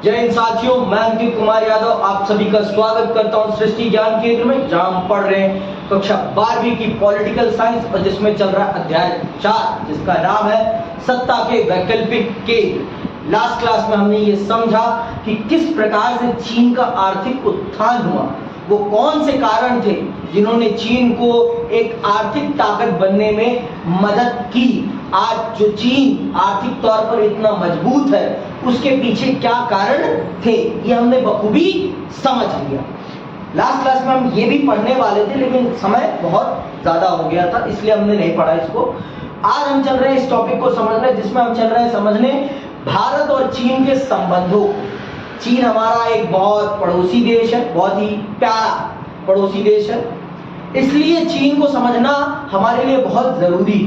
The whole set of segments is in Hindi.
जय हिंद साथियों, मैं अंकित कुमार यादव आप सभी का स्वागत करता हूं सृष्टि ज्ञान केंद्र में, जहां हम पढ़ रहे हैं कक्षा 12वीं की पॉलिटिकल साइंस और जिसमें चल रहा है अध्याय 4 जिसका नाम है सत्ता के वैकल्पिक केंद्र। लास्ट क्लास में हमने ये समझा कि किस प्रकार से चीन का आर्थिक उत्थान हुआ, वो कौन से कारण थे जिन्होंने चीन को एक आर्थिक ताकत बनने में मदद की। आज जो चीन आर्थिक तौर पर इतना मजबूत है उसके पीछे क्या कारण थे, ये हमने बखूबी समझ लिया। लास्ट क्लास में हम ये भी पढ़ने वाले थे लेकिन समय बहुत ज्यादा हो गया था, इसलिए हमने नहीं पढ़ा इसको। आज हम चल रहे हैं इस टॉपिक को समझने, जिसमें हम चल रहे हैं समझने भारत और चीन के संबंधों। चीन हमारा एक बहुत पड़ोसी देश है, बहुत ही प्यारा पड़ोसी देश है, इसलिए चीन को समझना हमारे लिए बहुत जरूरी,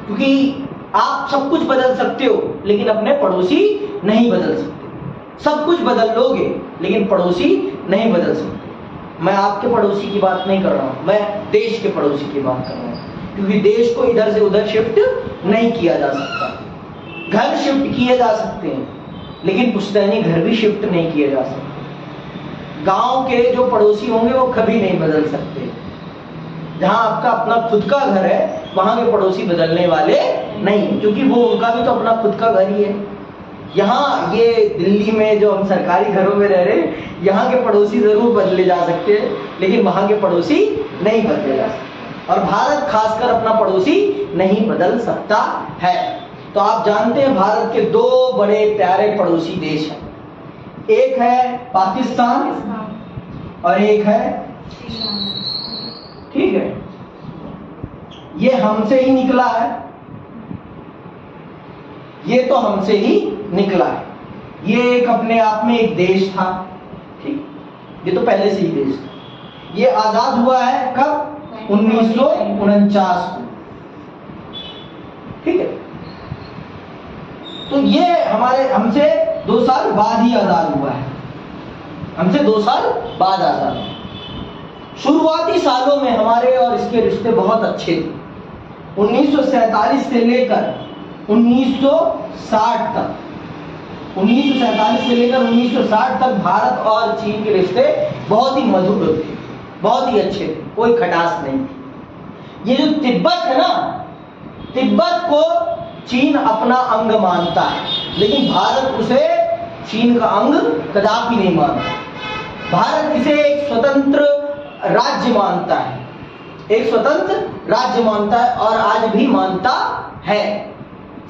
क्योंकि आप सब कुछ बदल सकते हो लेकिन अपने पड़ोसी नहीं बदल सकते। सब कुछ बदल लोगे लेकिन पड़ोसी नहीं बदल सकते। मैं आपके पड़ोसी की बात नहीं कर रहा हूं, मैं देश के पड़ोसी की बात कर रहा हूं, क्योंकि देश को इधर से उधर शिफ्ट नहीं किया जा सकता। घर शिफ्ट किए जा सकते हैं लेकिन पुश्तैनी घर भी शिफ्ट नहीं किए जा सकते। गांव के जो पड़ोसी होंगे वो कभी नहीं बदल सकते। जहां आपका अपना खुद का घर है वहां के पड़ोसी बदलने वाले नहीं, क्योंकि वो उनका भी तो अपना खुद का घर ही है। यहाँ ये दिल्ली में जो हम सरकारी घरों में रह रहे हैं, यहाँ के पड़ोसी जरूर बदले जा सकते हैं लेकिन वहां के पड़ोसी नहीं बदले जा सकते, और भारत खासकर अपना पड़ोसी नहीं बदल सकता है। तो आप जानते हैं भारत के दो बड़े प्यारे पड़ोसी देश हैं, एक है पाकिस्तान और एक है, ठीक है, ये हमसे ही निकला है, ये तो हमसे ही निकला है। ये एक अपने आप में एक देश था, ठीक, ये तो पहले से ही देश था। ये आजाद हुआ है कब? 1949 को, ठीक है। तो ये हमसे 2 साल बाद ही आजाद हुआ है, हमसे 2 साल बाद आजाद हुआ। शुरुआती सालों में हमारे और इसके रिश्ते बहुत अच्छे थे। 1947 से लेकर 1960 तक, 1947 से लेकर 1960 तक भारत और चीन के रिश्ते बहुत ही मधुर थे, बहुत ही अच्छे थे, कोई खटास नहीं थी। ये जो तिब्बत है ना, तिब्बत को चीन अपना अंग मानता है लेकिन भारत उसे चीन का अंग कदापि नहीं मानता। भारत इसे एक स्वतंत्र राज्य मानता है, एक स्वतंत्र राज्य मानता है और आज भी मानता है।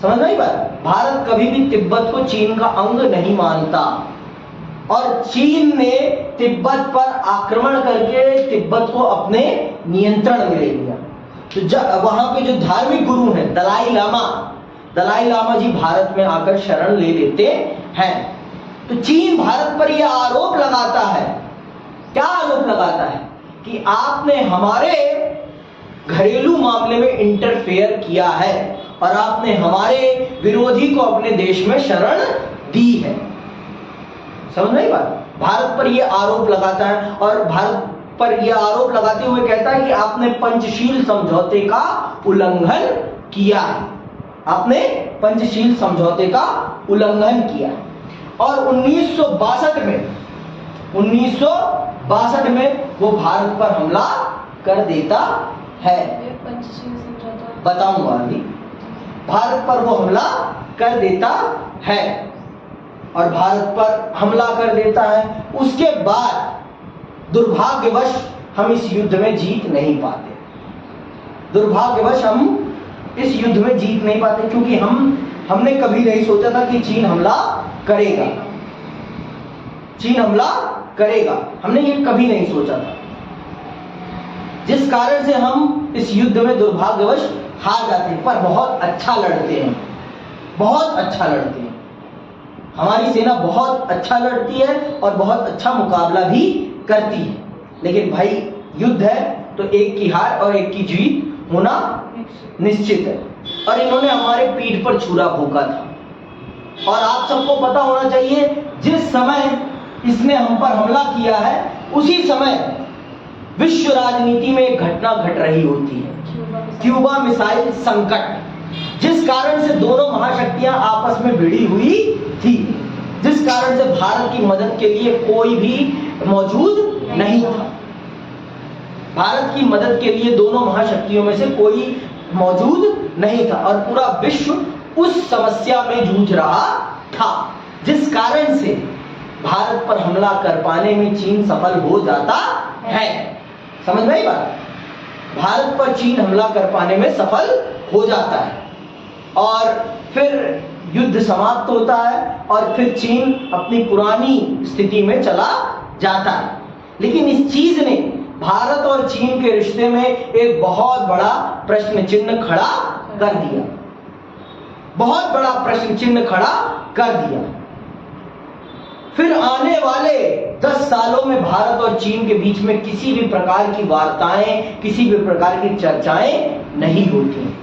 समझ नहीं बात? भारत कभी भी तिब्बत को चीन का अंग नहीं मानता, और चीन ने तिब्बत पर आक्रमण करके तिब्बत को अपने नियंत्रण में ले लिया। तो वहां पे जो धार्मिक गुरु हैं दलाई लामा जी भारत में आकर शरण ले लेते हैं। तो चीन भारत पर यह आरोप लगाता है, क्या आरोप लगाता है? कि आपने हमारे घरेलू मामले में इंटरफेयर किया है और आपने हमारे विरोधी को अपने देश में शरण दी है। समझ नहीं बात? भारत पर यह आरोप लगाता है और भारत पर यह आरोप लगाते हुए कहता है कि आपने पंचशील समझौते का उल्लंघन किया है, आपने पंचशील समझौते का उल्लंघन किया। और 1962 में वो भारत पर हमला कर देता है। बताऊंगा अभी। भारत पर वो हमला कर देता है और भारत पर हमला कर देता है। उसके बाद दुर्भाग्यवश हम इस युद्ध में जीत नहीं पाते। दुर्भाग्यवश हम इस युद्ध में जीत नहीं पाते क्योंकि हमने कभी नहीं सोचा था कि चीन हमला करेगा। चीन हमला करेगा, हमने ये कभी नहीं सोचा था, जिस कारण से हम इस युद्ध में दुर्भाग्यवश हार जाते हैं। पर बहुत अच्छा लड़ते हैं, बहुत अच्छा लड़ते हैं, हमारी सेना बहुत अच्छा लड़ती है और बहुत अच्छा मुकाबला भी करती है। लेकिन भाई युद्ध है तो एक की हार और एक की जीत होना निश्चित है, और इन्होंने हमारे पीठ पर छुरा भोंका था। और आप सबको पता होना चाहिए जिस समय इसने हम पर हमला किया है उसी समय विश्व राजनीति में एक घटना घट रही होती है, क्यूबा मिसाइल संकट, जिस कारण से दोनों महाशक्तियां आपस में भिड़ी हुई थी, जिस कारण से भारत की मदद के लिए कोई भी मौजूद नहीं था। भारत की मदद के लिए दोनों महाशक्तियों में से कोई मौजूद नहीं था और पूरा विश्व उस समस्या में जूझ रहा था, जिस कारण से भारत पर हमला कर पाने में चीन सफल हो जाता है। समझ में आई बात? भारत पर चीन हमला कर पाने में सफल हो जाता है और फिर युद्ध समाप्त होता है और फिर चीन अपनी पुरानी स्थिति में चला जाता है। लेकिन इस चीज ने भारत और चीन के रिश्ते में एक बहुत बड़ा प्रश्न चिन्ह खड़ा कर दिया, बहुत बड़ा प्रश्न चिन्ह खड़ा कर दिया। फिर आने वाले 10 सालों में भारत और चीन के बीच में किसी भी प्रकार की वार्ताएं, किसी भी प्रकार की चर्चाएं नहीं होती।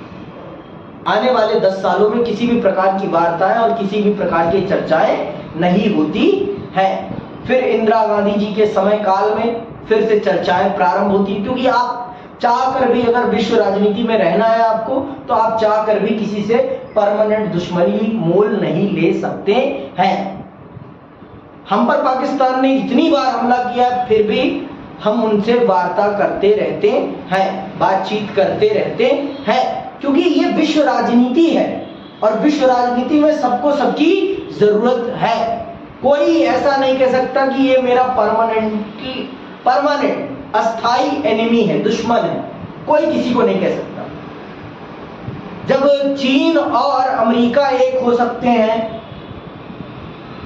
आने वाले 10 सालों में किसी भी प्रकार की वार्ताएं और किसी भी प्रकार की चर्चाएं नहीं होती है। फिर इंदिरा गांधी जी के समय काल में फिर से चर्चाएं प्रारंभ होती, क्योंकि आप चाहकर भी अगर विश्व राजनीति में रहना है आपको, तो आप चाहकर भी किसी से परमानेंट दुश्मनी मोल नहीं ले सकते हैं। हम पर पाकिस्तान ने इतनी बार हमला किया, फिर भी हम उनसे वार्ता करते रहते हैं, बातचीत करते रहते हैं, क्योंकि ये विश्व राजनीति है और विश्व राजनीति में सबको सबकी जरूरत है। कोई ऐसा नहीं कह सकता कि ये मेरा परमानेंट अस्थाई एनिमी है, दुश्मन है, कोई किसी को नहीं कह सकता। जब चीन और अमेरिका एक हो सकते हैं,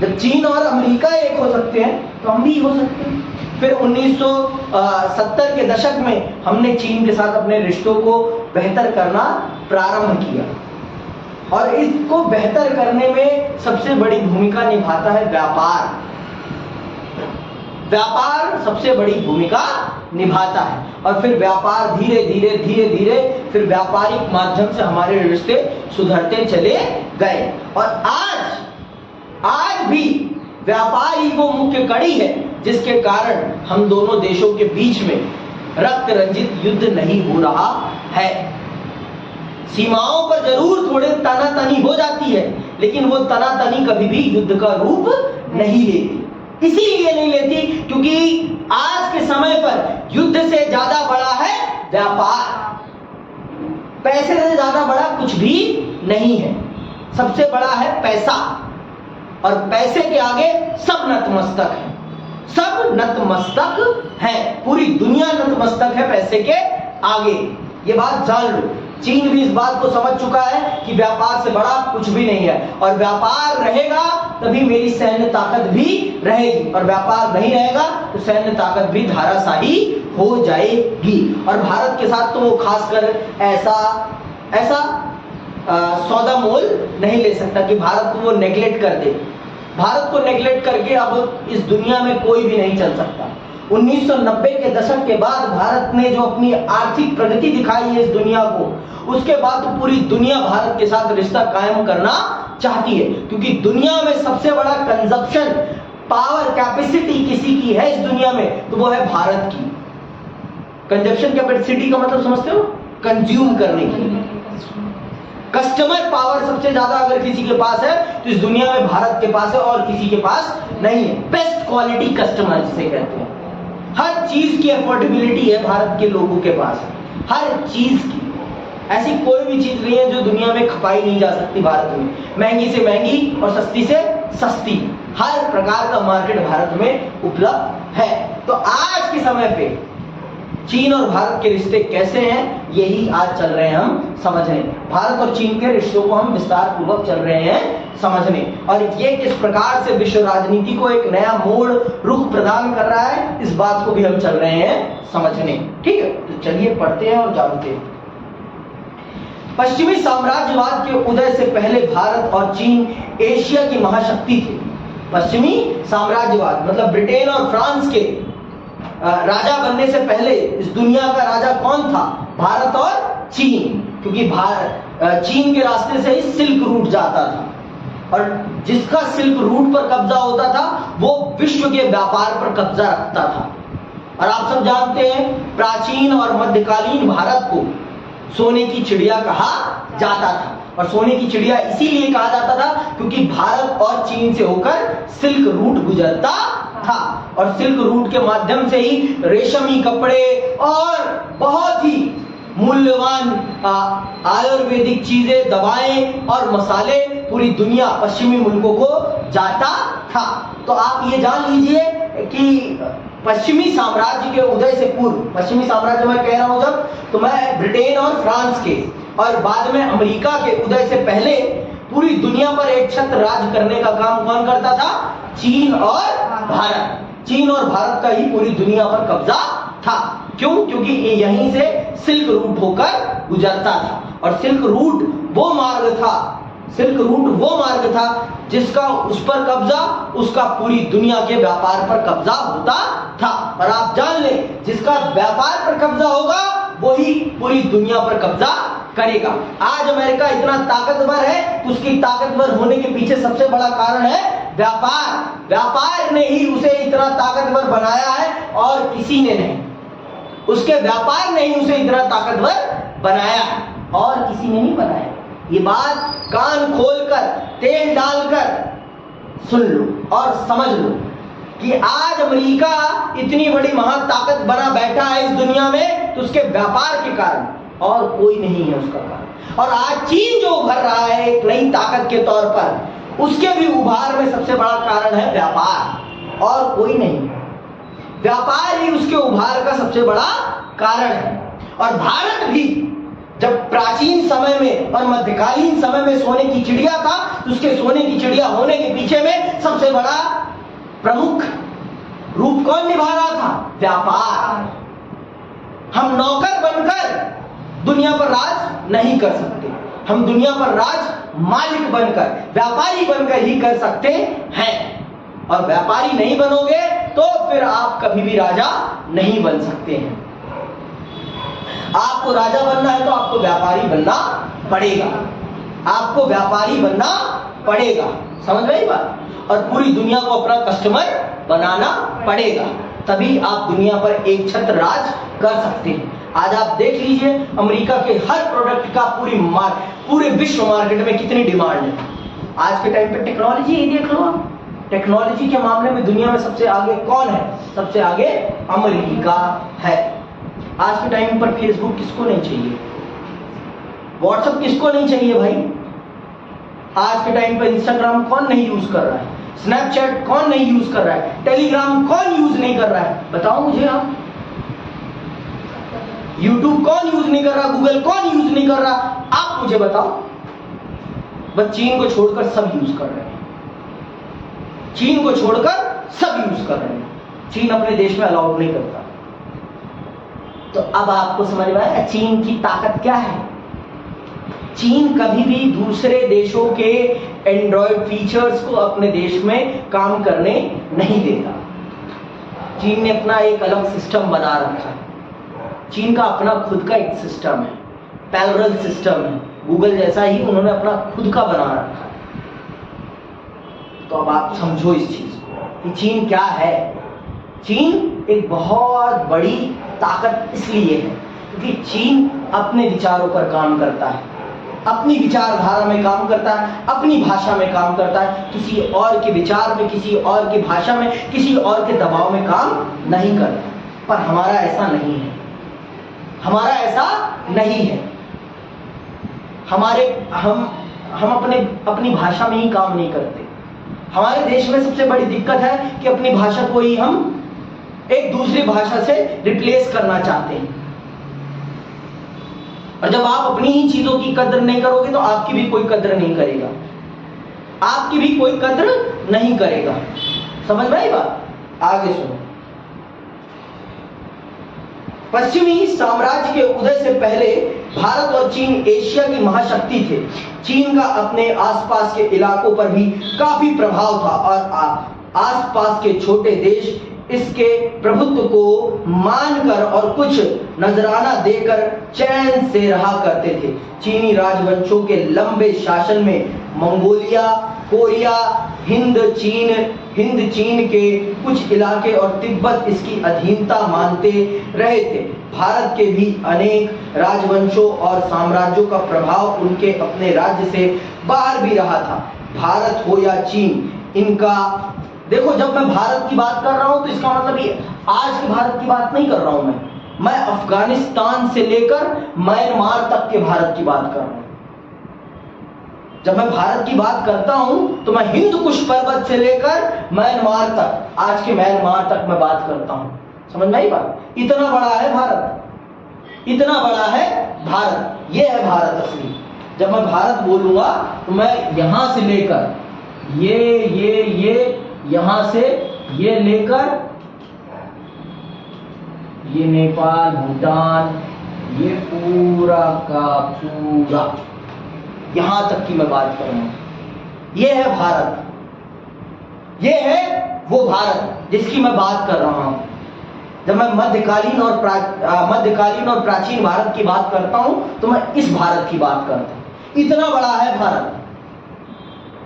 जब चीन और अमेरिका एक हो सकते हैं तो हम भी हो सकते हैं। फिर 1970 के दशक में हमने चीन के साथ अपने रिश्तों को बेहतर करना प्रारंभ किया और इसको बेहतर करने में सबसे बड़ी भूमिका निभाता है व्यापार। व्यापार सबसे बड़ी भूमिका निभाता है और फिर व्यापार धीरे धीरे फिर व्यापारिक माध्यम से हमारे रिश्ते सुधरते चले गए और आज भी व्यापार ही वो मुख्य कड़ी है जिसके कारण हम दोनों देशों के बीच में रक्त रंजित युद्ध नहीं हो रहा है। सीमाओं पर जरूर थोड़े तनातनी हो जाती है, लेकिन वो तनातनी कभी भी युद्ध का रूप नहीं लेती। इसीलिए नहीं लेती क्योंकि आज के समय पर युद्ध से ज्यादा बड़ा है व्यापार, पैसे से ज्यादा बड़ा कुछ भी नहीं है। सबसे बड़ा है पैसा और पैसे के आगे सब नतमस्तक है, सब नतमस्तक है, पूरी दुनिया नतमस्तक है पैसे के आगे। ये बात जान लो। चीन भी इस बात को समझ चुका है कि व्यापार से बड़ा कुछ भी नहीं है और व्यापार रहेगा तभी मेरी सैन्य ताकत भी रहेगी और व्यापार नहीं रहेगा तो सैन्य ताकत भी धाराशाही हो जाएगी। और भारत के साथ तो वो खासकर ऐसा सौदा मोल नहीं ले सकता कि भारत को वो नेग्लेक्ट कर दे। भारत को नेग्लेक्ट करके अब इस दुनिया में कोई भी नहीं चल सकता। 1990 के दशक के बाद भारत ने जो अपनी आर्थिक प्रगति दिखाई है इस दुनिया को, उसके बाद तो पूरी दुनिया भारत के साथ रिश्ता कायम करना चाहती है, क्योंकि दुनिया में सबसे बड़ा कंजप्शन पावर कैपेसिटी किसी की है इस दुनिया में तो वो है भारत की। कंजप्शन कैपेसिटी का मतलब समझते हो? कंज्यूम करने की। कस्टमर पावर सबसे ज्यादा अगर किसी के पास है तो इस दुनिया में भारत के पास है और किसी के पास नहीं है। बेस्ट क्वालिटी कस्टमर जिसे कहते हैं, हर चीज की अफोर्डेबिलिटी है भारत के लोगों के पास, हर चीज की। ऐसी कोई भी चीज नहीं है जो दुनिया में खपाई नहीं जा सकती भारत में। महंगी से महंगी और सस्ती से सस्ती हर प्रकार का मार्केट भारत में उपलब्ध है। तो आज के समय पे चीन और भारत के रिश्ते कैसे हैं यही आज चल रहे हैं हम समझने। भारत और चीन के रिश्तों को हम विस्तार पूर्वक चल रहे हैं समझने और ये किस प्रकार से विश्व राजनीति को एक नया मोड़ रुख प्रदान कर रहा है इस बात को भी हम चल रहे हैं समझने। ठीक है, तो चलिए पढ़ते हैं और जानते हैं। पश्चिमी साम्राज्यवाद के उदय से पहले भारत और चीन एशिया की महाशक्ति थे। पश्चिमी साम्राज्यवाद मतलब ब्रिटेन और फ्रांस के राजा बनने से पहले इस दुनिया का राजा कौन था? भारत और चीन, क्योंकि चीन के रास्ते से ही सिल्क रूट जाता था और जिसका सिल्क रूट पर कब्जा होता था वो विश्व के व्यापार पर कब्जा रखता था। और आप सब जानते हैं प्राचीन और मध्यकालीन भारत को सोने की चिड़िया कहा जाता था। और सोने की चिड़िया इसीलिए कहा जाता था क्योंकि भारत और चीन से होकर सिल्क रूट गुजरता था और सिल्क रूट के माध्यम से ही रेशमी कपड़े और बहुत ही मूल्यवान आयुर्वेदिक चीजें, दवाएं और मसाले पूरी दुनिया पश्चिमी मुल्कों को जाता था। तो आप ये जान लीजिए कि पश्चिमी साम्राज्य के उदय से पूर्व, पश्चिमी साम्राज्य मैं कह रहा हूं जब, तो मैं ब्रिटेन और फ्रांस के और बाद में अमेरिका के उदय से पहले पूरी दुनिया पर एक छत्र राज करने का काम कौन करता था? चीन और भारत। चीन और भारत का ही पूरी दुनिया पर कब्जा था। क्यों? क्योंकि यहीं से सिल्क रूट होकर गुजरता था और सिल्क रूट वो मार्ग था, सिल्क रूट वो मार्ग था जिसका उस पर कब्जा, उसका पूरी दुनिया के व्यापार पर कब्जा होता था। और आप जान लें, जिसका व्यापार पर कब्जा होगा वही पूरी दुनिया पर कब्जा करेगा। आज अमेरिका इतना ताकतवर है, उसकी ताकतवर होने के पीछे सबसे बड़ा कारण है व्यापार। व्यापार ने ही उसे इतना ताकतवर बनाया है और किसी ने नहीं। उसके व्यापार ने ही उसे इतना ताकतवर बनाया है और किसी ने नहीं बनाया। ये बात कान खोलकर, तेल डालकर सुन लो और समझ लो कि आज अमेरिका इतनी बड़ी महाताकत बना बैठा है इस दुनिया में, तो उसके व्यापार के कारण, और कोई नहीं है उसका कारण। और आज चीन जो उभर रहा है एक नई ताकत के तौर पर, उसके भी उभार में सबसे बड़ा कारण है व्यापार और कोई नहीं। व्यापार ही उसके उभार का सबसे बड़ा कारण है। और भारत भी जब प्राचीन समय में और मध्यकालीन समय में सोने की चिड़िया था, तो उसके सोने की चिड़िया होने के पीछे में सबसे बड़ा प्रमुख रूप कौन निभा रहा था? व्यापार। हम नौकर बनकर दुनिया पर राज नहीं कर सकते, हम दुनिया पर राज मालिक बनकर, व्यापारी बनकर ही कर सकते हैं। और व्यापारी नहीं बनोगे तो फिर आप कभी भी राजा नहीं बन सकते हैं। आपको राजा बनना है तो आपको व्यापारी बनना पड़ेगा, आपको व्यापारी बनना पड़ेगा। समझ में आई बात? और पूरी दुनिया को अपना कस्टमर बनाना पड़ेगा, तभी आप दुनिया पर एक छत्र राज कर सकते हैं। आज आप देख लीजिए अमेरिका के हर प्रोडक्ट का पूरे विश्व मार्केट में कितनी डिमांड है। आज के टाइम पे टेक्नोलॉजी ही देख लो आप, टेक्नोलॉजी के मामले में दुनिया में सबसे आगे कौन है? सबसे आगे अमेरिका है। आज के टाइम पर फेसबुक किसको नहीं चाहिए? व्हाट्सएप किसको नहीं चाहिए भाई? आज के टाइम पर इंस्टाग्राम कौन नहीं यूज कर रहा है? स्नैपचैट कौन नहीं यूज कर रहा है? टेलीग्राम कौन यूज नहीं कर रहा है? बताओ मुझे आप। यूट्यूब कौन यूज नहीं कर रहा? गूगल कौन यूज नहीं कर रहा? आप मुझे बताओ। बस चीन को छोड़कर सब यूज कर रहे हैं, चीन को छोड़कर सब यूज कर रहे हैं। चीन अपने देश में अलाउड नहीं करता। तो अब आपको समझ में आया चीन की ताकत क्या है? चीन कभी भी दूसरे देशों के एंड्रॉयड फीचर्स को अपने देश में काम करने नहीं देता। चीन ने अपना एक अलग सिस्टम बना रखा है। चीन का अपना खुद का एक सिस्टम है, पैरेलल सिस्टम है। गूगल जैसा ही उन्होंने अपना खुद का बना रखा है। तो अब आप समझो इस चीज को कि चीन क्या है। चीन एक बहुत बड़ी ताकत इसलिए है क्योंकि चीन अपने विचारों पर काम करता है, अपनी विचारधारा में काम करता है, अपनी भाषा में काम करता है। किसी और के विचार में, किसी और की भाषा में, किसी और के दबाव में काम नहीं करता। पर हमारा ऐसा नहीं है, हमारा ऐसा नहीं है। हम अपनी भाषा में ही काम नहीं करते। हमारे देश में सबसे बड़ी दिक्कत है कि अपनी भाषा को ही हम एक दूसरी भाषा से रिप्लेस करना चाहते हैं। और जब आप अपनी ही चीजों की कद्र नहीं करोगे तो आपकी भी कोई कद्र नहीं करेगा, आपकी भी कोई कद्र नहीं करेगा। समझ में आई बात? आगे सुनो। पश्चिमी साम्राज्य के उदय से पहले भारत और चीन एशिया की महाशक्ति थे। चीन का अपने आसपास के इलाकों पर भी काफी प्रभाव था और आसपास के छोटे देश इसके प्रभुत्व को मानकर और कुछ नजराना देकर चैन से रहा करते थे। चीनी राजवंशों के लंबे शासन में मंगोलिया, कोरिया, हिंद चीन के कुछ इलाके और तिब्बत इसकी अधीनता मानते रहे थे। भारत के भी अनेक राजवंशों और साम्राज्यों का प्रभाव उनके अपने राज्य से बाहर भी रहा था। भारत हो या चीन, इनका देखो, जब मैं भारत की बात कर रहा हूं तो इसका मतलब ये आज के भारत की बात नहीं कर रहा हूं मैं अफगानिस्तान से लेकर म्यांमार तक के भारत की बात कर रहा हूं। जब मैं भारत की बात करता हूं तो मैं हिंद कुश पर्वत से लेकर म्यांमार तक, आज के म्यांमार तक मैं बात करता हूं। समझ में आई बात? इतना बड़ा है भारत, इतना बड़ा है भारत, ये है भारत असली। जब मैं भारत बोलूंगा तो मैं यहां से लेकर ये यहां से ये लेकर ये नेपाल, भूटान, ये पूरा का पूरा यहां तक की मैं बात कर रहा हूं। ये है भारत, ये है वो भारत जिसकी मैं बात कर रहा हूं। जब मैं मध्यकालीन और प्राचीन भारत की बात करता हूं तो मैं इस भारत की बात करता हूं। इतना बड़ा है भारत,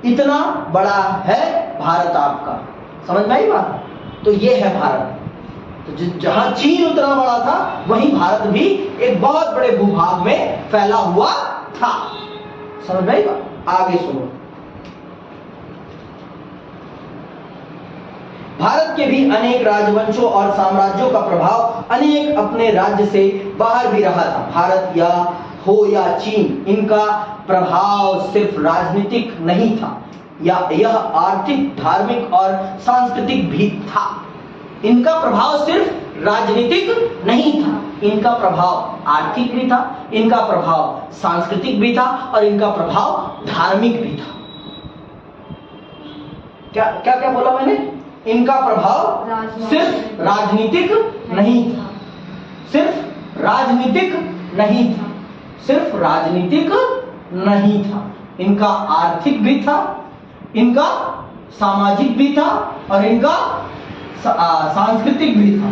इतना बड़ा है भारत आपका। समझ में आई बात? तो ये है भारत। तो जहां चीन उतना बड़ा था वहीं भारत भी एक बहुत बड़े भूभाग में फैला हुआ था। समझ में आई बात? आगे सुनो। भारत के भी अनेक राजवंशों और साम्राज्यों का प्रभाव अनेक अपने राज्य से बाहर भी रहा था। भारत या हो या चीन, इनका प्रभाव सिर्फ राजनीतिक नहीं था, या यह आर्थिक, धार्मिक और सांस्कृतिक भी था। इनका प्रभाव सिर्फ राजनीतिक नहीं था, इनका प्रभाव आर्थिक भी था, इनका प्रभाव सांस्कृतिक भी था और इनका प्रभाव धार्मिक भी था। क्या क्या क्या बोला मैंने? इनका प्रभाव सिर्फ राजनीतिक नहीं था, सिर्फ राजनीतिक नहीं था, सिर्फ राजनीतिक नहीं था। इनका आर्थिक भी था, इनका सामाजिक भी था और इनका सांस्कृतिक भी था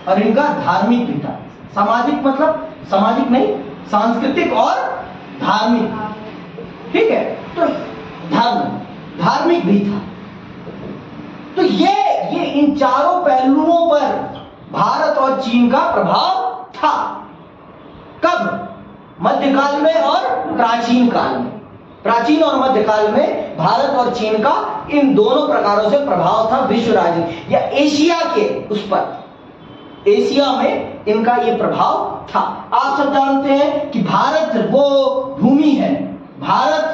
और इनका धार्मिक भी था। सामाजिक मतलब सामाजिक नहीं, सांस्कृतिक और धार्मिक। ठीक है, तो धार्मिक भी था। तो ये इन चारों पहलुओं पर भारत और चीन का प्रभाव था। कब? मध्यकाल में और प्राचीन काल में। प्राचीन और मध्यकाल में भारत और चीन का इन दोनों प्रकारों से प्रभाव था विश्व राजनीति या एशिया के उस पर। एशिया में इनका ये प्रभाव था। आप सब जानते हैं कि भारत वो भूमि है, भारत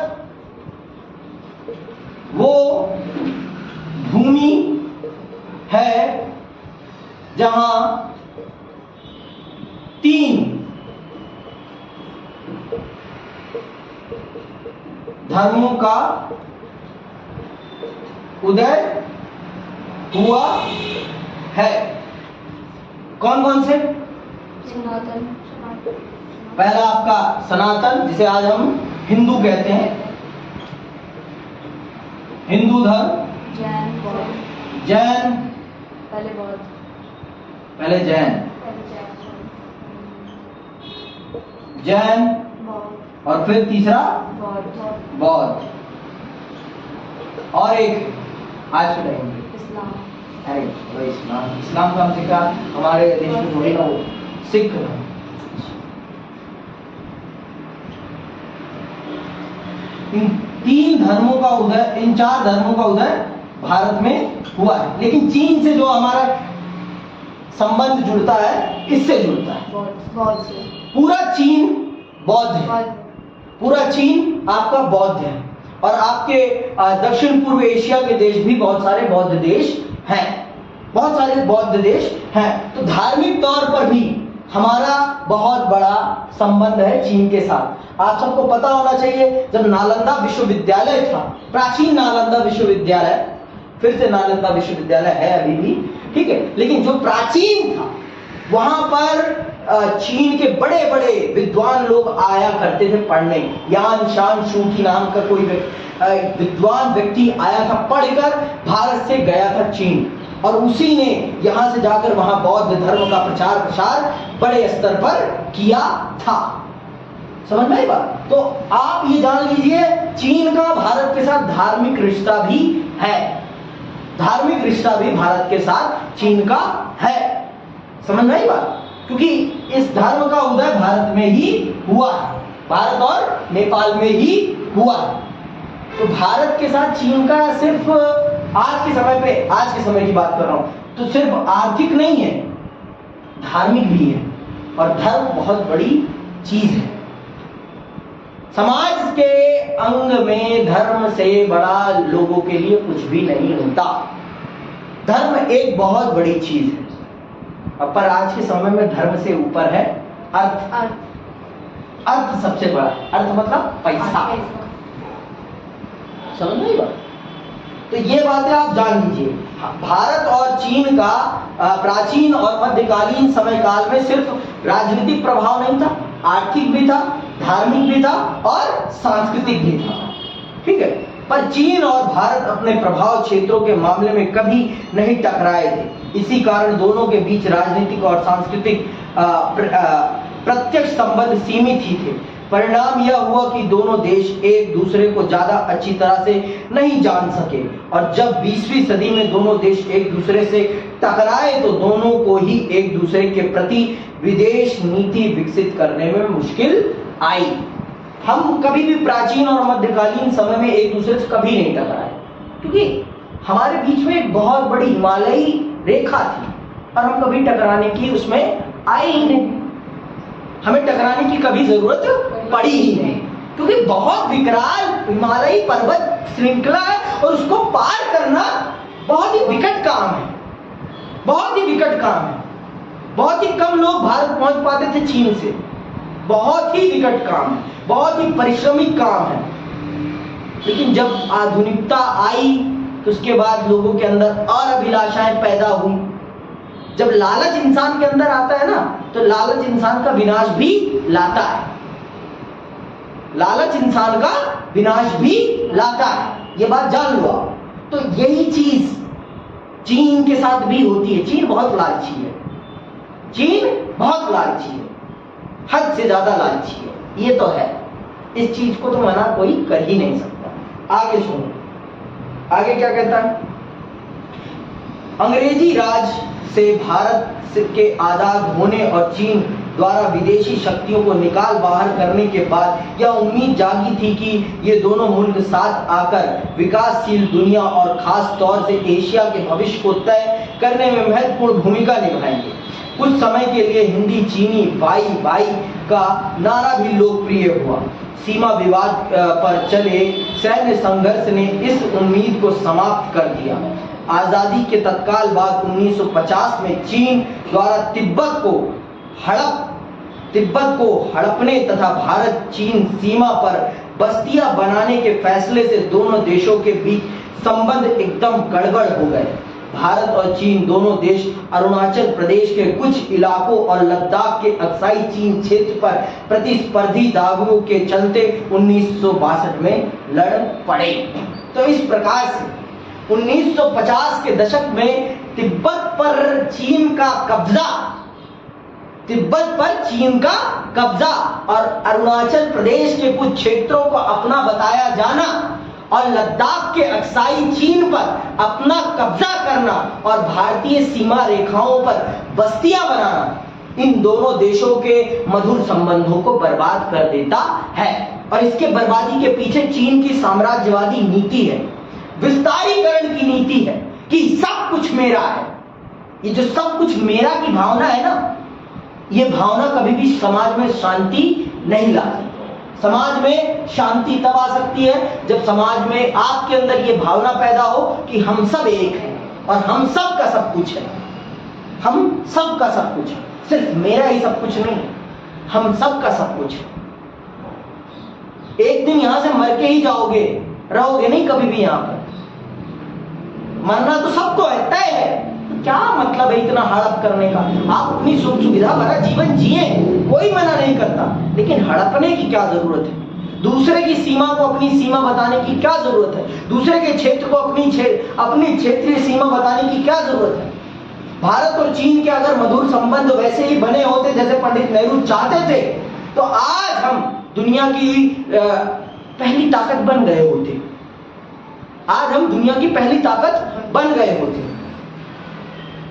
वो भूमि है जहां 3 धर्मों का उदय हुआ है। कौन कौन से? सनातन। पहला आपका सनातन, जिसे आज हम हिंदू कहते हैं, हिंदू धर्म। जैन, पहले जैन और फिर तीसरा बौद्ध और एक आज के टाइम में अरे वो इस्लाम का हमसे क्या, हमारे देश में थोड़ी ना, वो सिख। इन 3 धर्मों का उदय, इन 4 धर्मों का उदय भारत में हुआ है। लेकिन चीन से जो हमारा संबंध जुड़ता है, इससे जुड़ता है। पूरा चीन बौद्ध है, पूरा चीन आपका बौद्ध है और आपके दक्षिण पूर्व एशिया के देश भी बहुत सारे बौद्ध देश हैं, बहुत सारे बौद्ध देश हैं। तो धार्मिक तौर पर भी हमारा बहुत बड़ा संबंध है चीन के साथ। आप सबको पता होना चाहिए, जब नालंदा विश्वविद्यालय था, प्राचीन नालंदा विश्वविद्यालय, फिर से नालंदा विश्वविद्यालय है अभी भी, ठीक है, लेकिन जो प्राचीन था वहां पर चीन के बड़े बड़े विद्वान लोग आया करते थे पढ़ने। यान शान शूकी नाम का कोई विद्वान व्यक्ति आया था, पढ़कर भारत से गया था चीन, और उसी ने यहां से जाकर वहां बौद्ध धर्म का प्रचार प्रसार बड़े स्तर पर किया था। समझ में आई बात? तो आप ये जान लीजिए, चीन का भारत के साथ धार्मिक रिश्ता भी है, धार्मिक रिश्ता भी भारत के साथ चीन का है। समझ में आई बात? क्योंकि इस धर्म का उदय भारत में ही हुआ है, भारत और नेपाल में ही हुआ है। तो भारत के साथ चीन का सिर्फ आज के समय की बात कर रहा हूं, तो सिर्फ आर्थिक नहीं है, धार्मिक भी है। और धर्म बहुत बड़ी चीज है। समाज के अंग में धर्म से बड़ा लोगों के लिए कुछ भी नहीं होता। धर्म एक बहुत बड़ी चीज है, पर आज के समय में धर्म से ऊपर है अर्थ। अर्थ सबसे बड़ा, अर्थ मतलब पैसा। समझ नहीं बात? तो ये बातें आप जान लीजिए। भारत और चीन का प्राचीन और मध्यकालीन समय काल में सिर्फ राजनीतिक प्रभाव नहीं था, आर्थिक भी था, धार्मिक भी था और सांस्कृतिक भी था। ठीक है, पर चीन और भारत अपने प्रभाव क्षेत्रों के मामले में कभी नहीं टकराए थे। इसी कारण दोनों के बीच राजनीतिक और सांस्कृतिक प्रत्यक्ष संबंध सीमित ही थे। परिणाम यह हुआ कि दोनों देश एक दूसरे को ज्यादा अच्छी तरह से नहीं जान सके, और जब 20वीं सदी में दोनों देश एक दूसरे से टकराए तो दोनों को ही एक दूसरे के प्रति विदेश नीति विकसित करने में मुश्किल आई। हम कभी भी प्राचीन और मध्यकालीन समय में एक दूसरे से कभी नहीं टकराए, क्योंकि हमारे बीच में एक बहुत बड़ी हिमालयी रेखा थी और हम कभी टकराने की उसमें आए ही नहीं। हमें टकराने की कभी जरूरत पड़ी ही नहीं, क्योंकि बहुत विकराल हिमालयी पर्वत श्रृंखला है और उसको पार करना बहुत ही विकट काम है, बहुत ही विकट काम है। बहुत ही कम लोग भारत पहुंच पाते थे चीन से। बहुत ही विकट काम है, बहुत ही परिश्रमिक काम है। लेकिन जब आधुनिकता आई तो उसके बाद लोगों के अंदर और अभिलाषाएं पैदा हुई। जब लालच इंसान के अंदर आता है ना, तो लालच इंसान का विनाश भी लाता है। लालच इंसान का विनाश भी लाता है, ये बात जान लो आप। तो यही चीज चीन के साथ भी होती है। चीन बहुत लालची है, चीन बहुत लालची है, हद से ज्यादा लालची है, ये तो है। इस चीज को तो मना कोई कर ही नहीं सकता। आगे सुनो, आगे क्या कहता है। अंग्रेजी राज से भारत के आजाद होने और चीन द्वारा विदेशी शक्तियों को निकाल बाहर करने के बाद यह उम्मीद जागी थी कि ये दोनों मुल्क साथ आकर विकासशील दुनिया और खास तौर से एशिया के भविष्य को तय करने में महत्वपूर्ण भूमिका निभाएंगे। कुछ समय के लिए हिंदी चीनी भाई भाई का नारा भी लोकप्रिय हुआ। सीमा विवाद पर चले सैन्य संघर्ष ने इस उम्मीद को समाप्त कर दिया। आजादी के तत्काल बाद 1950 में चीन द्वारा तिब्बत को हड़पने तथा भारत चीन सीमा पर बस्तियां बनाने के फैसले से दोनों देशों के बीच संबंध एकदम गड़बड़ हो गए। भारत और चीन दोनों देश अरुणाचल प्रदेश के कुछ इलाकों और लद्दाख के अक्साई चीन क्षेत्र पर प्रतिस्पर्धी दावों के चलते 1962 में लड़ पड़े। तो इस प्रकार से 1950 के दशक में तिब्बत पर चीन का कब्जा और अरुणाचल प्रदेश के कुछ क्षेत्रों को अपना बताया जाना और लद्दाख के अक्साई चीन पर अपना कब्जा करना और भारतीय सीमा रेखाओं पर बस्तियां बनाना इन दोनों देशों के मधुर संबंधों को बर्बाद कर देता है। और इसके बर्बादी के पीछे चीन की साम्राज्यवादी नीति है, विस्तारीकरण की नीति है कि सब कुछ मेरा है। ये जो सब कुछ मेरा की भावना है ना, ये भावना कभी भी समाज में शांति नहीं लाती। समाज में शांति तब आ सकती है जब समाज में आपके अंदर ये भावना पैदा हो कि हम सब एक हैं और हम सब का सब कुछ है। हम सब का सब कुछ है, सिर्फ मेरा ही सब कुछ नहीं, हम सब का सब कुछ है। एक दिन यहां से मर के ही जाओगे, रहोगे नहीं कभी भी यहां पर। मरना तो सबको है, तय है। तो क्या मतलब है इतना हड़प करने का? आप अपनी सुख सुविधा भरा जीवन जिए, कोई मना नहीं करता, लेकिन हड़पने की क्या जरूरत है? दूसरे की सीमा को अपनी सीमा बताने की क्या जरूरत है? दूसरे के क्षेत्र को अपनी क्षेत्रीय सीमा बताने की क्या जरूरत है? भारत और चीन के अगर मधुर संबंध वैसे ही बने होते जैसे पंडित नेहरू चाहते थे, तो आज हम दुनिया की पहली ताकत बन गए होते। आज हम दुनिया की पहली ताकत बन गए होते।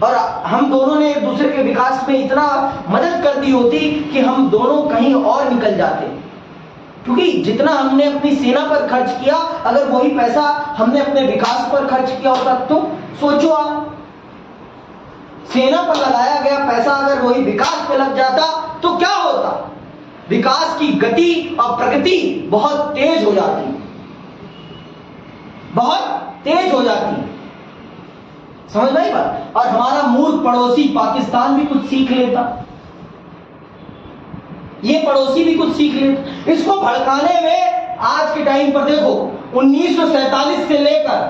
और हम दोनों ने एक दूसरे के विकास में इतना मदद कर दी होती कि हम दोनों कहीं और निकल जाते। क्योंकि जितना हमने अपनी सेना पर खर्च किया, अगर वही पैसा हमने अपने विकास पर खर्च किया होता तो सोचो आप, सेना पर लगाया गया पैसा अगर वही विकास पे लग जाता तो क्या होता? विकास की गति और प्रगति बहुत तेज हो जाती, बहुत तेज हो जाती। समझ में आई बात? और हमारा मूर्ख पड़ोसी पाकिस्तान भी कुछ सीख लेता, ये पड़ोसी भी कुछ सीख लेता। इसको भड़काने में आज के टाइम पर देखो 1947 से लेकर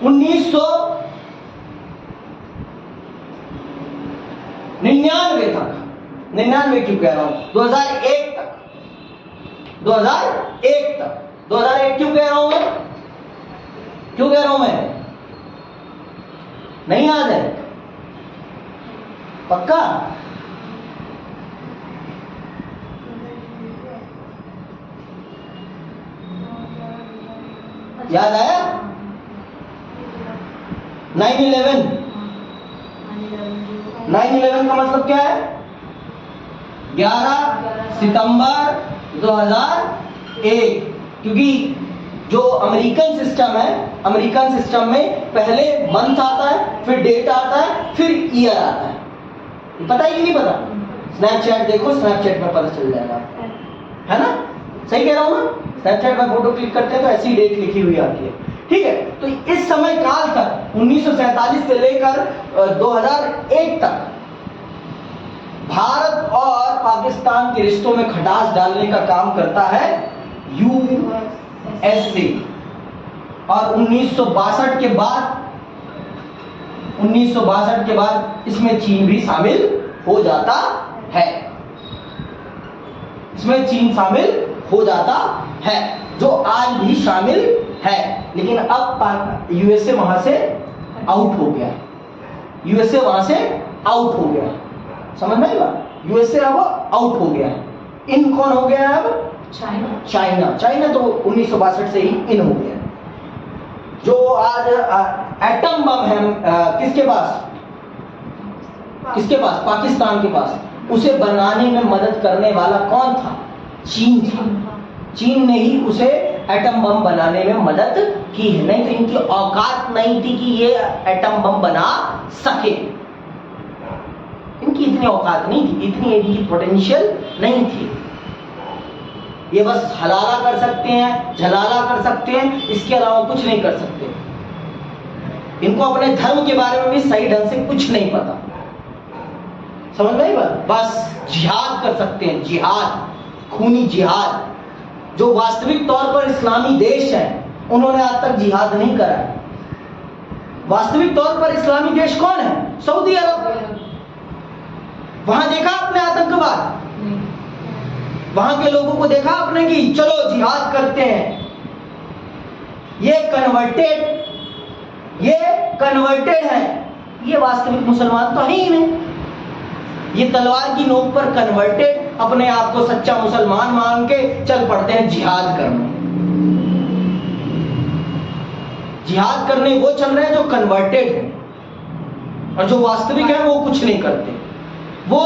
1999 तक, 99 क्यों कह रहा हूं, 2001 तक, 2001 तक, 2001 क्यों कह रहा हूं मैं? क्यों कह रहा हूं मैं? नहीं याद है? पक्का? याद आया? 9/11 का मतलब क्या है? 11 सितंबर 2001। क्योंकि जो अमेरिकन सिस्टम है, अमेरिकन सिस्टम में पहले मंथ आता है, फिर डेट आता है, फिर ईयर आता है। पता है कि नहीं पता? स्नैपचैट देखो, स्नैपचैट में पता चल जाएगा, है ना? सही कह रहा हूं ना? स्नैपचैट में फोटो क्लिक करते हैं तो ऐसी डेट लिखी हुई आती है। ठीक है, तो इस समय काल तक 1947 से लेकर 2001 तक भारत और पाकिस्तान के रिश्तों में खटास डालने का काम करता है यूएसए। और 1962 के बाद इसमें चीन भी शामिल हो जाता है, इसमें चीन शामिल हो जाता है, जो आज भी शामिल है। लेकिन अब यूएसए वहां से आउट हो गया, यूएसए वहां से आउट हो गया। समझ में आएगा? यूएसए अब आउट हो गया है। इन कौन हो गया है अब? चाइना। चाइना तो 1962 से ही इन हो गया। जो आज एटम बम है किसके पास? किसके पास? पाकिस्तान के पास। उसे बनाने में मदद करने वाला कौन था? चीन था। चीन ने ही उसे एटम बम बनाने में मदद की है, नहीं तो इनकी औकात नहीं थी कि ये एटम बम बना सके। इनकी इतनी औकात नहीं थी, इतनी इनकी पोटेंशियल नहीं थी। ये बस हलाला कर सकते हैं, झलाला कर सकते हैं, इसके अलावा कुछ नहीं कर सकते। इनको अपने धर्म के बारे में भी सही ढंग से कुछ नहीं पता। समझ में आई बात? बस जिहाद कर सकते हैं, जिहाद, खूनी जिहाद। जो वास्तविक तौर पर इस्लामी देश है उन्होंने आज तक जिहाद नहीं करा है। वास्तविक तौर पर इस्लामी देश कौन है? सऊदी अरब। वहां देखा आपने आतंकवाद? वहां के लोगों को देखा आपने कि चलो जिहाद करते हैं? ये कन्वर्टेड है, ये वास्तविक मुसलमान तो है ही नहीं। ये तलवार की नोक पर कन्वर्टेड, अपने आप को सच्चा मुसलमान मान के चल पड़ते हैं जिहाद करने। जिहाद करने वो चल रहे हैं जो कन्वर्टेड है, और जो वास्तविक है वो कुछ नहीं करते। वो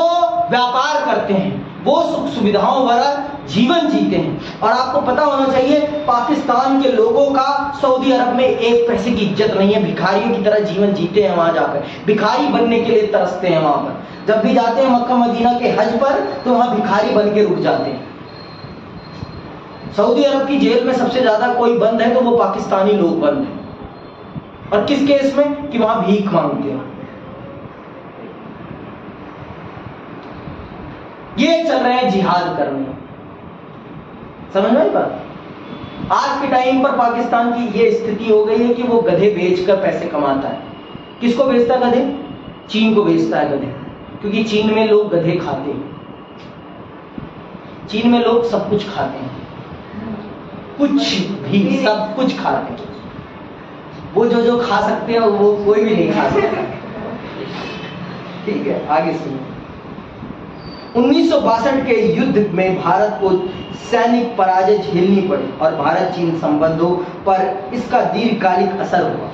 व्यापार करते हैं, वो सुख सुविधाओं वाला जीवन जीते हैं। और आपको पता होना चाहिए पाकिस्तान के लोगों का सऊदी अरब में एक पैसे की इज्जत नहीं है। भिखारियों की तरह जीवन जीते हैं वहां जाकर, भिखारी बनने के लिए तरसते हैं वहां पर। जब भी जाते हैं मक्का मदीना के हज पर तो वहां भिखारी बन के रुक जाते हैं। सऊदी अरब की जेल में सबसे ज्यादा कोई बंद है तो वो पाकिस्तानी लोग बंद हैं। और किस केस में? कि वहां भीख मांगते हैं। ये चल रहे हैं जिहाद करने। समझ में आई बात? आज के टाइम पर पाकिस्तान की ये स्थिति हो गई है कि वो गधे बेचकर पैसे कमाता है। किसको बेचता है गधे? चीन को बेचता है गधे। क्योंकि चीन में लोग गधे खाते हैं, चीन में लोग सब कुछ खाते हैं, कुछ भी सब कुछ खाते हैं। वो जो खा सकते हैं वो कोई भी नहीं खा सकता। ठीक है, आगे सुनिए। 1962 के युद्ध में भारत को सैनिक पराजय झेलनी पड़ी और भारत चीन संबंधों पर इसका दीर्घकालिक असर हुआ।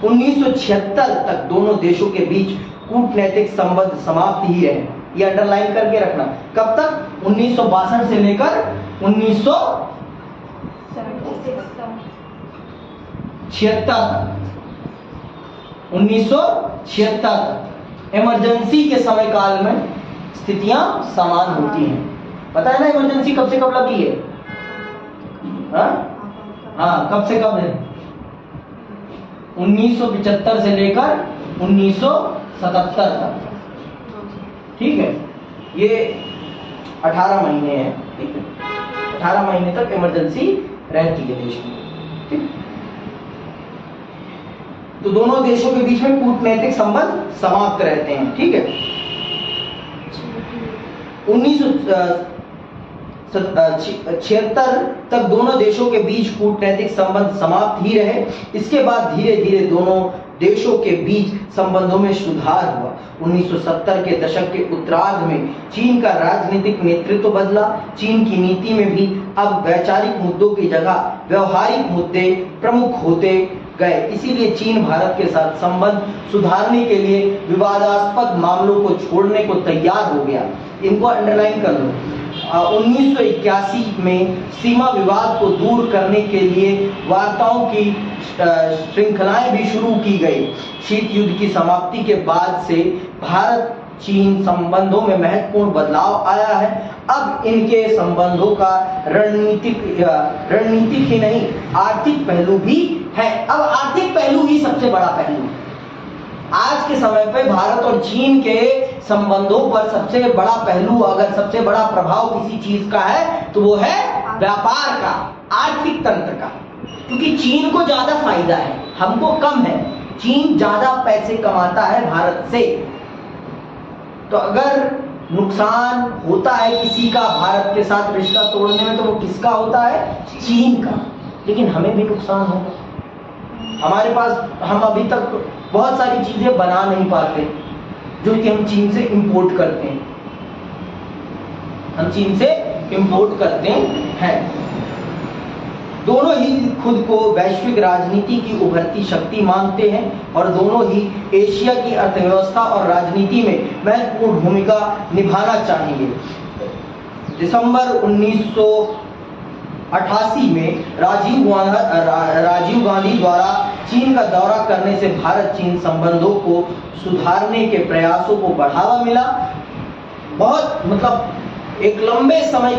1976 तक दोनों देशों के बीच कूटनैतिक संबंध समाप्त ही रहे। ये अंडरलाइन करके रखना। कब तक? 1962 से लेकर 1976 तक। 1976 तक इमरजेंसी के समय काल में स्थितियां समान होती हैं। पता है ना इमरजेंसी कब से कब लगी है? हाँ, कब से कब है? 1975 से लेकर 1977 तक। ठीक है, ये 18 महीने हैं। ठीक है, 18 महीने तक इमरजेंसी रहती है देश में। ठीक, तो दोनों देशों के बीच में कूटनैतिक संबंध समाप्त रहते हैं। ठीक है, 1976 तक दोनों देशों के बीच कूटनैतिक संबंध समाप्त ही रहे। इसके बाद धीरे धीरे दोनों देशों के बीच संबंधों में सुधार हुआ। 1970 के दशक के उत्तरार्ध में चीन का राजनीतिक नेतृत्व बदला। चीन की नीति में भी अब वैचारिक मुद्दों की जगह व्यवहारिक मुद्दे प्रमुख होते गए। इसीलिए चीन भारत के साथ संबंध सुधारने के लिए विवादास्पद मामलों को छोड़ने को तैयार हो गया। इनको अंडरलाइन कर लो। 1981 में सीमा विवाद को दूर करने के लिए वार्ताओं की श्रृंखलाएं भी शुरू की गई। शीत युद्ध की समाप्ति के बाद से भारत चीन संबंधों में महत्वपूर्ण बदलाव आया है। अब इनके संबंधों का रणनीतिक ही नहीं आर्थिक पहलू भी है। अब आर्थिक पहलू ही सबसे बड़ा पहलू है। आज के समय पे भारत और चीन के संबंधों पर सबसे बड़ा पहलू, अगर सबसे बड़ा प्रभाव किसी चीज का है तो वो है व्यापार का, आर्थिक तंत्र का। क्योंकि चीन को ज्यादा फायदा है, हमको कम है। चीन ज्यादा पैसे कमाता है भारत से। तो अगर नुकसान होता है किसी का भारत के साथ रिश्ता तोड़ने में तो वो किसका होता है? चीन का। लेकिन हमें भी नुकसान होगा। हमारे पास, हम अभी तक बहुत सारी चीजें बना नहीं पाते जो कि हम चीन से इंपोर्ट करते हैं। हम चीन से इंपोर्ट करते हैं। दोनों ही खुद को वैश्विक राजनीति की उभरती शक्ति मानते हैं और दोनों ही एशिया की अर्थव्यवस्था और राजनीति में महत्वपूर्ण भूमिका निभाना चाहेंगे। दिसंबर 1988 में राजीव गांधी द्वारा चीन का दौरा करने से भारत चीन संबंधों को सुधारने के प्रयासों को बढ़ावा मिला। बहुत मतलब एक लंबे समय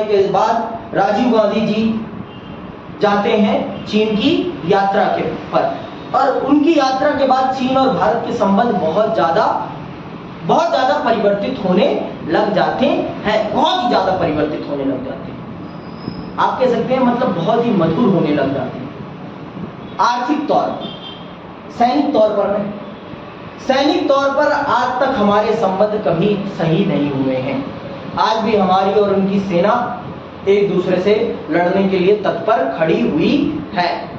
के बाद राजीव गांधी जी जाते हैं चीन की यात्रा के पर, और उनकी यात्रा के बाद चीन और भारत के संबंध बहुत ज्यादा परिवर्तित होने लग जाते हैं। बहुत ही ज्यादा परिवर्तित होने लग जाते हैं। आप कह सकते हैं मतलब बहुत ही मधुर होने लग जाते हैं। आर्थिक तौर पर, सैनिक तौर पर आज तक हमारे संबंध कभी सही नहीं हुए हैं। आज भी हमारी और उनकी सेना एक दूसरे से लड़ने के लिए तत्पर खड़ी हुई है।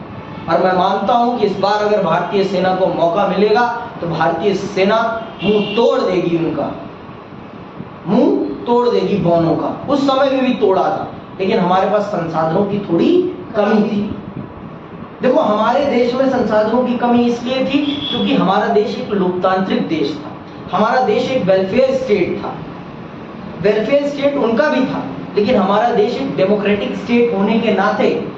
और मैं मानता हूं कि इस बार अगर भारतीय सेना को मौका मिलेगा तो भारतीय सेना मुंह तोड़ देगी, उनका मुंह तोड़ देगी बौनों का। उस समय में भी तोड़ा था, लेकिन हमारे पास संसाधनों की थोड़ी कमी थी। देखो, हमारे देश में संसाधनों की कमी इसलिए थी क्योंकि हमारा देश एक लोकतांत्रिक देश था। हमारा देश एक वेलफेयर स्टेट था। वेलफेयर स्टेट उनका भी था, लेकिन हमारा देश एक डेमोक्रेटिक स्टेट होने के नाते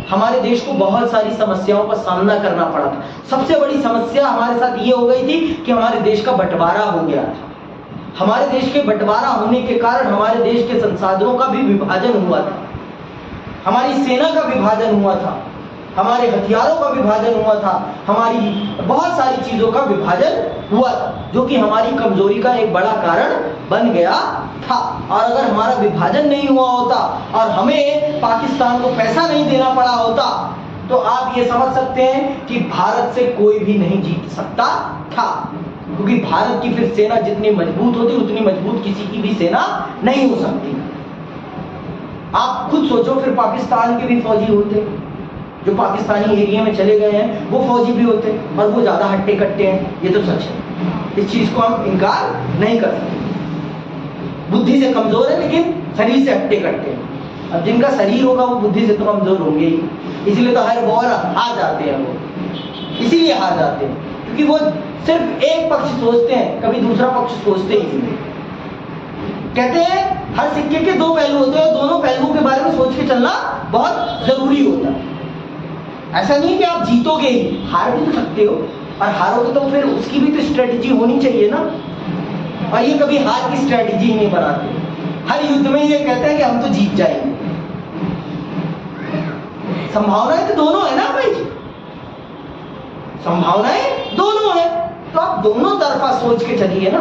हमारे देश को बहुत सारी समस्याओं का सामना करना पड़ा था। सबसे बड़ी समस्या हमारे साथ ये हो गई थी कि हमारे देश का बंटवारा हो गया था। हमारे देश के बंटवारा होने के कारण हमारे देश के संसाधनों का भी विभाजन हुआ था। हमारी सेना का विभाजन हुआ था, हमारे हथियारों का विभाजन हुआ था, हमारी बहुत सारी चीजों का विभाजन हुआ था, जो कि हमारी कमजोरी का एक बड़ा कारण बन गया था। और अगर हमारा विभाजन नहीं हुआ होता और हमें पाकिस्तान को पैसा नहीं देना पड़ा होता तो आप ये समझ सकते हैं कि भारत से कोई भी नहीं जीत सकता था। क्योंकि भारत की फिर सेना जितनी मजबूत होती उतनी मजबूत किसी की भी सेना नहीं हो सकती। आप खुद सोचो, फिर पाकिस्तान के भी फौजी होते जो पाकिस्तानी एरिया में चले गए हैं, वो फौजी भी होते और वो ज्यादा हट्टे कट्टे हैं। ये तो सच है, इस चीज को हम इनकार नहीं कर सकते। बुद्धि से कमजोर है लेकिन शरीर से हट्टे कट्टे हैं। अब जिनका शरीर होगा वो बुद्धि से तो कमजोर होंगे ही, इसीलिए तो हर वॉर हार जाते हैं। वो इसीलिए हार जाते हैं क्योंकि वो सिर्फ एक पक्ष सोचते हैं, कभी दूसरा पक्ष सोचते ही नहीं। कहते हैं हर सिक्के के दो पहलू होते हैं, दोनों पहलुओं के बारे में सोच के चलना बहुत जरूरी होता है। ऐसा नहीं कि आप जीतोगे ही, हार भी तो सकते हो, और हारोगे तो फिर उसकी भी तो स्ट्रेटेजी होनी चाहिए ना। और ये कभी हार की स्ट्रेटेजी नहीं बनाते, हर युद्ध में ये कहते हैं कि हम तो जीत जाएंगे। संभावनाएं तो दोनों है ना भाई, संभावनाएं दोनों है, तो आप दोनों तरफा सोच के चलिए ना,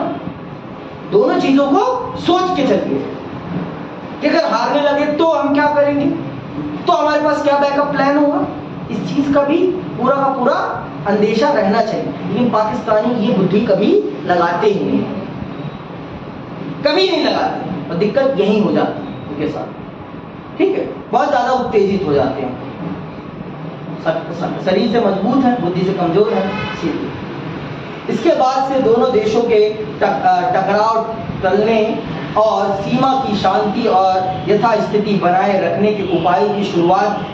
दोनों चीजों को सोच के चलिए कि अगर हारने लगे तो हम क्या करेंगे, तो हमारे पास क्या बैकअप प्लान होगा। इस चीज का भी पूरा का पूरा अंदेशा रहना चाहिए, लेकिन पाकिस्तानी ये बुद्धि कभी लगाते ही नहीं, कभी नहीं लगाते, और दिक्कत यही हो जाती है उनके साथ। ठीक है, बहुत ज्यादा उत्तेजित हो जाते हैं, शरीर से मजबूत है, बुद्धि से कमजोर है, सीधे। इसके बाद से दोनों देशों के टकराव टलने और सीमा की शांति और यथास्थिति बनाए रखने के उपायों की शुरुआत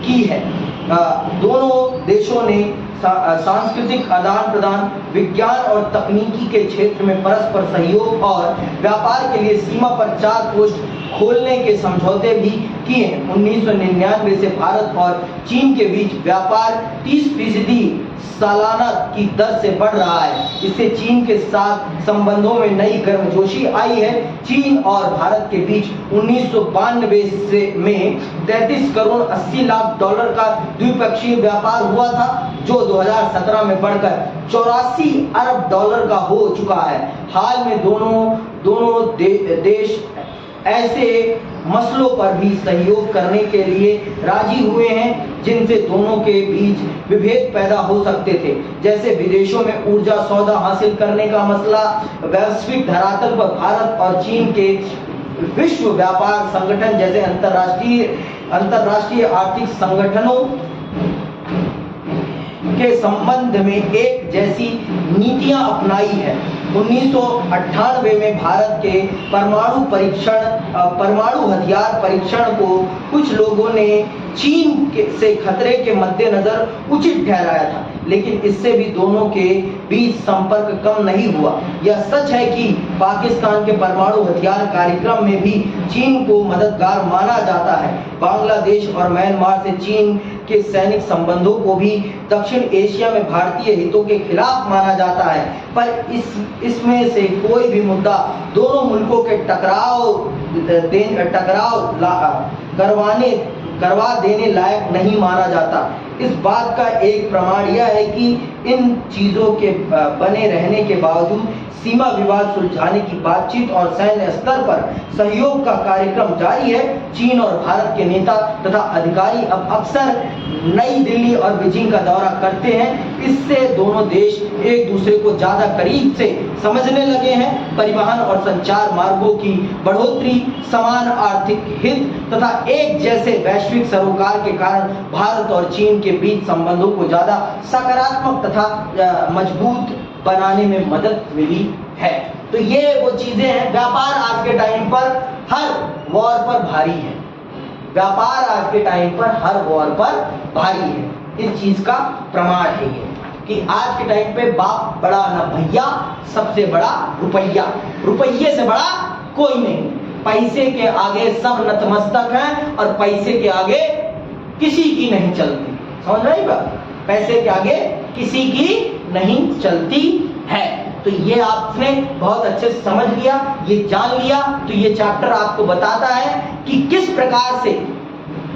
की है। दोनों देशों ने सांस्कृतिक आदान प्रदान, विज्ञान और तकनीकी के क्षेत्र में परस्पर सहयोग और व्यापार के लिए सीमा पर 4 पोस्ट खोलने के समझौते भी किए हैं। 1999 से भारत और चीन के बीच व्यापार 30% सालाना की दर से बढ़ रहा है। इससे चीन के साथ संबंधों में नई गर्मजोशी आई है। चीन और भारत के बीच 1992 में 33 करोड़ 80 लाख डॉलर का द्विपक्षीय व्यापार हुआ था, जो 2017 में बढ़कर 84 अरब डॉलर का हो चुका है। हाल में दोनों देश ऐसे मसलों पर भी सहयोग करने के लिए राजी हुए हैं जिनसे दोनों के बीच विभेद पैदा हो सकते थे, जैसे विदेशों में ऊर्जा सौदा हासिल करने का मसला। वैश्विक धरातल पर भारत और चीन के विश्व व्यापार संगठन जैसे अंतरराष्ट्रीय आर्थिक संगठनों के संबंध में एक जैसी नीतियां अपनाई है। 1998 में भारत के परमाणु हथियार परीक्षण को कुछ लोगों ने चीन से खतरे के मद्देनजर उचित ठहराया था, लेकिन इससे भी दोनों के बीच संपर्क कम नहीं हुआ। यह सच है कि पाकिस्तान के परमाणु हथियार कार्यक्रम में भी चीन को मददगार माना जाता है। बांग्लादेश और म्यांमार से चीन के सैनिक संबंधों को भी दक्षिण एशिया में भारतीय हितों के खिलाफ माना जाता है, पर इसमें से कोई भी मुद्दा दोनों मुल्कों के करवा देने लायक नहीं माना जाता। इस बात का एक प्रमाण यह है कि इन चीजों के बने रहने के बावजूद सीमा विवाद सुलझाने की बातचीत और सैन्य स्तर पर सहयोग का कार्यक्रम जारी है। चीन और भारत के नेता तथा अधिकारी अब अक्सर नई दिल्ली और बीजिंग का दौरा करते हैं। इससे दोनों देश एक दूसरे को ज्यादा करीब से समझने लगे हैं। परिवहन और संचार मार्गों की बढ़ोतरी, समान आर्थिक हित तथा एक जैसे वैश्विक सरोकार के कारण भारत और चीन के बीच संबंधों को ज्यादा सकारात्मक तथा मजबूत बनाने में मदद मिली है। तो ये वो चीजें हैं। व्यापार आज के टाइम पर हर वॉर पर भारी है, व्यापार आज के टाइम पर हर वॉर पर भारी है। इस चीज का प्रमाण है ये कि आज के टाइम पे बाप बड़ा न भैया, सबसे बड़ा रुपया, रुपये से बड़ा कोई नहीं। पैसे के आगे सब नतमस्तक हैं और पैसे के आगे किसी की नहीं चलती। समझ रही बात? पैसे के आगे किसी की नहीं चलती है। तो ये आपने बहुत अच्छे से समझ लिया, ये जान लिया। तो ये चैप्टर आपको बताता है कि किस प्रकार से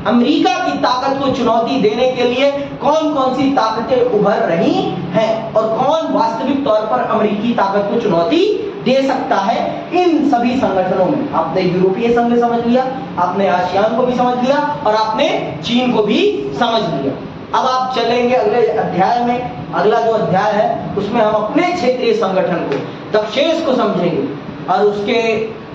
अमेरिका की ताकत को चुनौती देने के लिए कौन कौन सी ताकतें उभर रही हैं और कौन वास्तविक तौर पर अमेरिकी ताकत को चुनौती दे सकता है इन सभी संगठनों में। आपने यूरोपीय संघ समझ लिया, आपने आसियान को भी समझ लिया और आपने चीन को भी समझ लिया। अब आप चलेंगे अगले अध्याय में। अगला जो अध्याय है उसमें हम अपने क्षेत्रीय संगठन को, दक्षेश को समझेंगे और उसके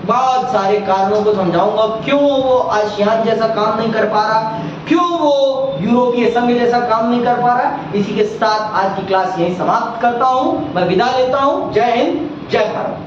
बहुत सारे कारणों को समझाऊंगा। क्यों वो आसियान जैसा काम नहीं कर पा रहा, क्यों वो यूरोपीय संघ जैसा काम नहीं कर पा रहा। इसी के साथ आज की क्लास यहीं समाप्त करता हूं, मैं विदा लेता हूं। जय हिंद, जय भारत।